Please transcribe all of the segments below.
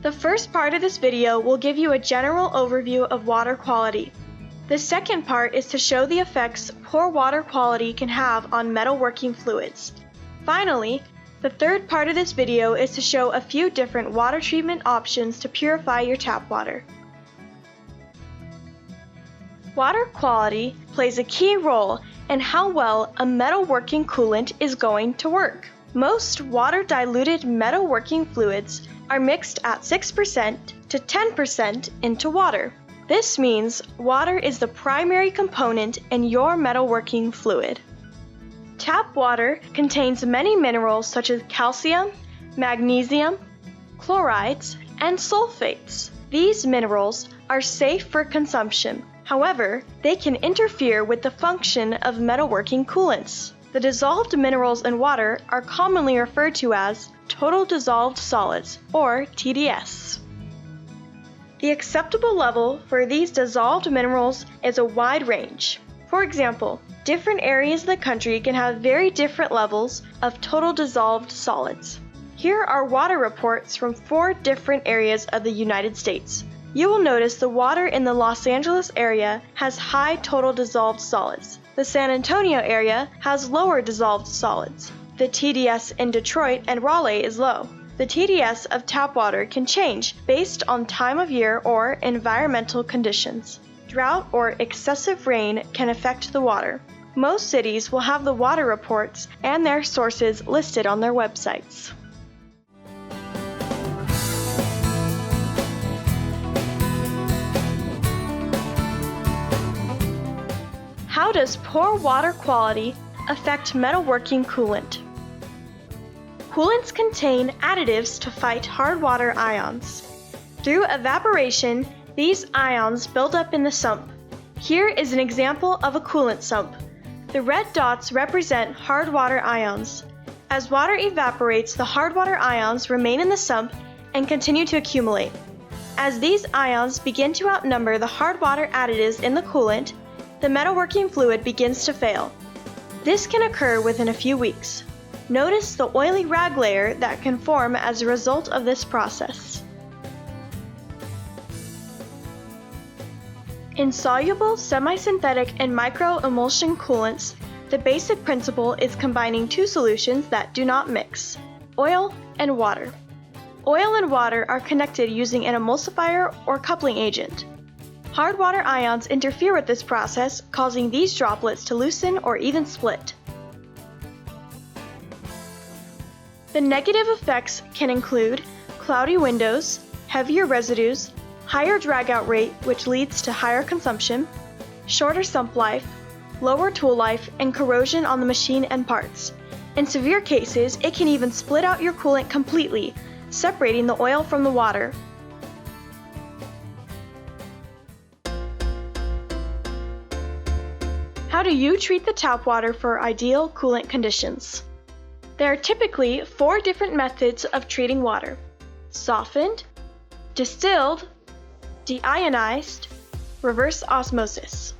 The first part of this video will give you a general overview of water quality. The second part is to show the effects poor water quality can have on metalworking fluids. Finally, the third part of this video is to show a few different water treatment options to purify your tap water. Water quality plays a key role in how well a metalworking coolant is going to work. Most water-diluted metalworking fluids are mixed at 6% to 10% into water. This means water is the primary component in your metalworking fluid. Tap water contains many minerals such as calcium, magnesium, chlorides, and sulfates. These minerals are safe for consumption. However, they can interfere with the function of metalworking coolants. The dissolved minerals in water are commonly referred to as total dissolved solids, or TDS. The acceptable level for these dissolved minerals is a wide range. For example, different areas of the country can have very different levels of total dissolved solids. Here are water reports from 4 different areas of the United States. You will notice the water in the Los Angeles area has high total dissolved solids. The San Antonio area has lower dissolved solids. The TDS in Detroit and Raleigh is low. The TDS of tap water can change based on time of year or environmental conditions. Drought or excessive rain can affect the water. Most cities will have the water reports and their sources listed on their websites. How does poor water quality affect metalworking coolant? Coolants contain additives to fight hard water ions. Through evaporation, these ions build up in the sump. Here is an example of a coolant sump. The red dots represent hard water ions. As water evaporates, the hard water ions remain in the sump and continue to accumulate. As these ions begin to outnumber the hard water additives in the coolant, the metalworking fluid begins to fail. This can occur within a few weeks. Notice the oily rag layer that can form as a result of this process. In soluble, semi-synthetic, and micro-emulsion coolants, the basic principle is combining 2 solutions that do not mix: oil and water. Oil and water are connected using an emulsifier or coupling agent. Hard water ions interfere with this process, causing these droplets to loosen or even split. The negative effects can include cloudy windows, heavier residues, higher drag-out rate, which leads to higher consumption, shorter sump life, lower tool life, and corrosion on the machine and parts. In severe cases, it can even split out your coolant completely, separating the oil from the water. How do you treat the tap water for ideal coolant conditions? There are typically 4 different methods of treating water: softened, distilled, deionized, reverse osmosis.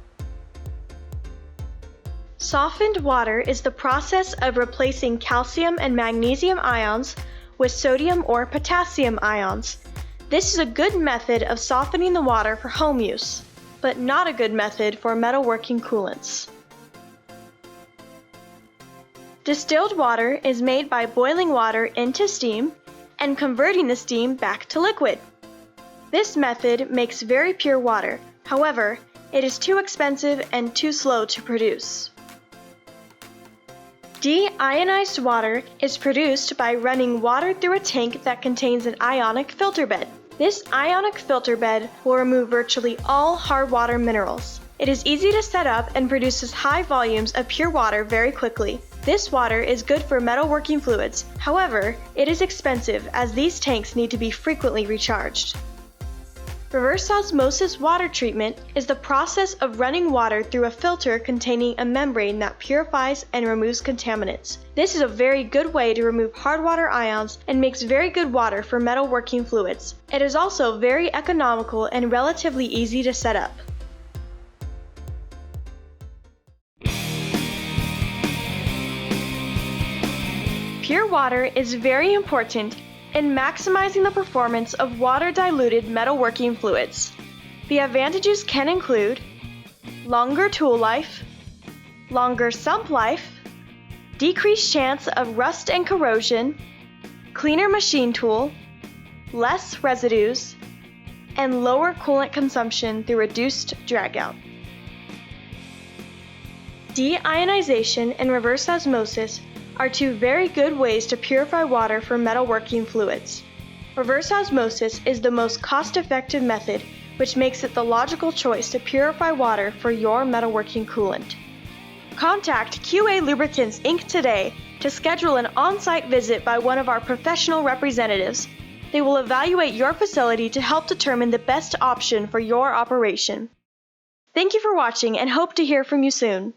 Softened water is the process of replacing calcium and magnesium ions with sodium or potassium ions. This is a good method of softening the water for home use, but not a good method for metalworking coolants. Distilled water is made by boiling water into steam and converting the steam back to liquid. This method makes very pure water. However, it is too expensive and too slow to produce. Deionized water is produced by running water through a tank that contains an ionic filter bed. This ionic filter bed will remove virtually all hard water minerals. It is easy to set up and produces high volumes of pure water very quickly. This water is good for metalworking fluids. However, it is expensive as these tanks need to be frequently recharged. Reverse osmosis water treatment is the process of running water through a filter containing a membrane that purifies and removes contaminants. This is a very good way to remove hard water ions and makes very good water for metalworking fluids. It is also very economical and relatively easy to set up. Pure water is very important in maximizing the performance of water-diluted metalworking fluids. The advantages can include longer tool life, longer sump life, decreased chance of rust and corrosion, cleaner machine tool, less residues, and lower coolant consumption through reduced dragout. Deionization and reverse osmosis are two very good ways to purify water for metalworking fluids. Reverse osmosis is the most cost-effective method, which makes it the logical choice to purify water for your metalworking coolant. Contact QA Lubricants Inc. today to schedule an on-site visit by one of our professional representatives. They will evaluate your facility to help determine the best option for your operation. Thank you for watching and hope to hear from you soon.